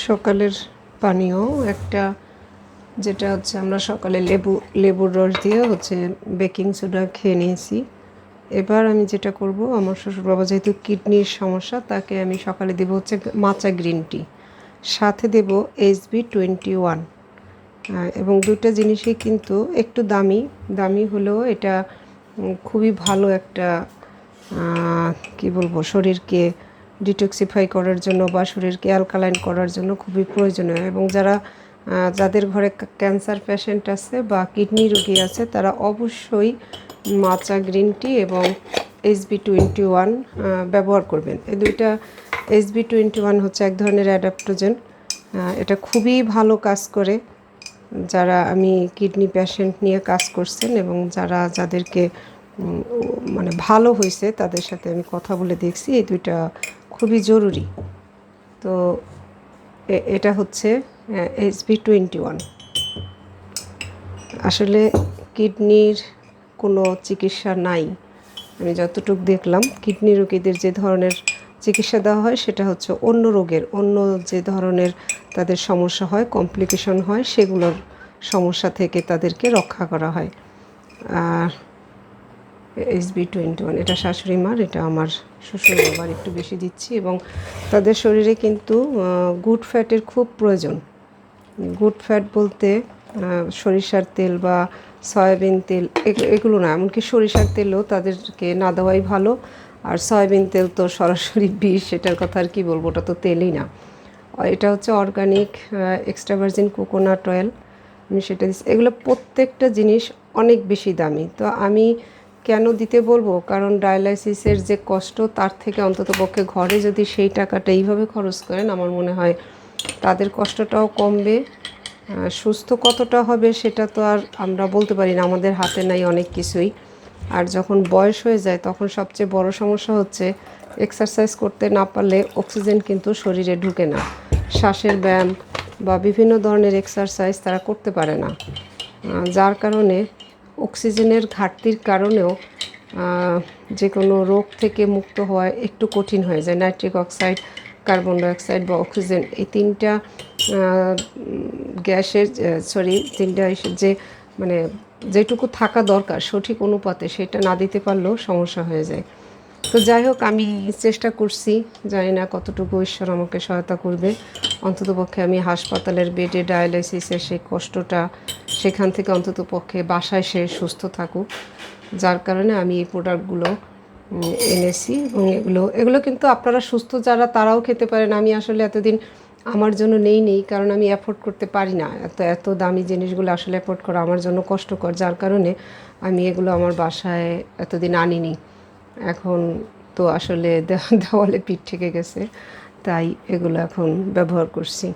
সকালের পানীয় একটা, যেটা হচ্ছে আমরা সকালে লেবুর রস দিয়ে হচ্ছে বেকিং সোডা খেয়ে নিয়েছি। এবার আমি যেটা করব, আমার শ্বশুর বাবা যেহেতু কিডনির সমস্যা, তাকে আমি সকালে দেবো হচ্ছে মাচা গ্রিন টি, সাথে দেব SB21। এবং দুটো জিনিসই কিন্তু একটু দামি দামি হলেও এটা খুবই ভালো একটা কি বলবো, শরীরকে ডিটক্সিফাই করার জন্য বা শরীরকে অ্যালকালাইন করার জন্য খুবই প্রয়োজনীয়। এবং যাদের ঘরে ক্যান্সার পেশেন্ট আছে বা কিডনি রোগী আছে, তারা অবশ্যই মাচা গ্রিন টি এবং SB21 ব্যবহার করবেন। এই দুইটা, SB21 হচ্ছে এক ধরনের অ্যাডাপ্টোজেন, এটা খুবই ভালো কাজ করে। আমি কিডনি পেশেন্ট নিয়ে কাজ করছেন এবং যাদেরকে মানে ভালো হয়েছে, তাদের সাথে আমি কথা বলে দেখছি, এই দুইটা খুবই জরুরি। তো এটা হচ্ছে SB21। আসলে কিডনির কোনো চিকিৎসা নাই, আমি যতটুকু দেখলাম। কিডনি রোগীদের যে ধরনের চিকিৎসা দেওয়া হয় সেটা হচ্ছে অন্য যে ধরনের তাদের সমস্যা হয়, কমপ্লিকেশন হয়, সেগুলোর সমস্যা থেকে তাদেরকে রক্ষা করা হয়। আর SB21 এটা শাশুড়ি মার, এটা আমার শ্বশুর বাবার একটু বেশি দিচ্ছি। এবং তাদের শরীরে কিন্তু গুড ফ্যাটের খুব প্রয়োজন। গুড ফ্যাট বলতে সরিষার তেল বা সয়াবিন তেল, এগুলো না, এমনকি সরিষার তেলও তাদেরকে না দেওয়াই ভালো। আর সয়াবিন তেল তো সরাসরি বিষ, সেটার কথা আর কি বলবো, ওটা তো তেলই না। এটা হচ্ছে organic extra virgin coconut oil, আমি সেটা দিচ্ছি। এগুলো প্রত্যেকটা জিনিস অনেক বেশি দামি। তো আমি কেন দিতে বলবো, কারণ ডায়ালাইসিসের যে কষ্ট, তার থেকে অন্ততপক্ষে ঘরে যদি সেই টাকাটা এইভাবে খরচ করেন, আমার মনে হয় তাদের কষ্টটাও কমবে। সুস্থ কতটা হবে সেটা তো আর আমরা বলতে পারি না, আমাদের হাতে নাই অনেক কিছুই। আর যখন বয়স হয়ে যায়, তখন সবচেয়ে বড় সমস্যা হচ্ছে এক্সারসাইজ করতে না পারলে অক্সিজেন কিন্তু শরীরে ঢুকে না। শ্বাসের ব্যায়াম বা বিভিন্ন ধরনের এক্সারসাইজ তারা করতে পারে না, যার কারণে অক্সিজেনের ঘাটতির কারণেও যে কোনো রোগ থেকে মুক্ত হওয়া একটু কঠিন হয়ে যায়। নাইট্রিক অক্সাইড, কার্বন ডাইঅক্সাইড বা অক্সিজেন, এই তিনটা গ্যাসের তিনটা যে মানে যেটুকু থাকা দরকার সঠিক অনুপাতে, সেটা না দিতে পারলেও সমস্যা হয়ে যায়। তো যাই হোক, আমি চেষ্টা করছি, জানি না কতটুকু ঈশ্বর আমাকে সহায়তা করবে। অন্ততপক্ষে আমি হাসপাতালের বেডে ডায়ালাইসিসের সেই কষ্টটা, সেখান থেকে অন্ততপক্ষে বাসায় সে সুস্থ থাকুক, যার কারণে আমি এই প্রোডাক্টগুলো এনেছি। এবং এগুলো কিন্তু আপনারা সুস্থ যারা, তারাও খেতে পারেন। আমি আসলে এতদিন আমার জন্য নেই, কারণ আমি অ্যাফোর্ড করতে পারি না। এত দামি জিনিসগুলো আসলে অ্যাফোর্ড করা আমার জন্য কষ্টকর, যার কারণে আমি এগুলো আমার বাসায় এতদিন আনিনি। এখন তো আসলে দেওয়ালে পিঠ থেকে গেছে, তাই এগুলো এখন ব্যবহার করছি।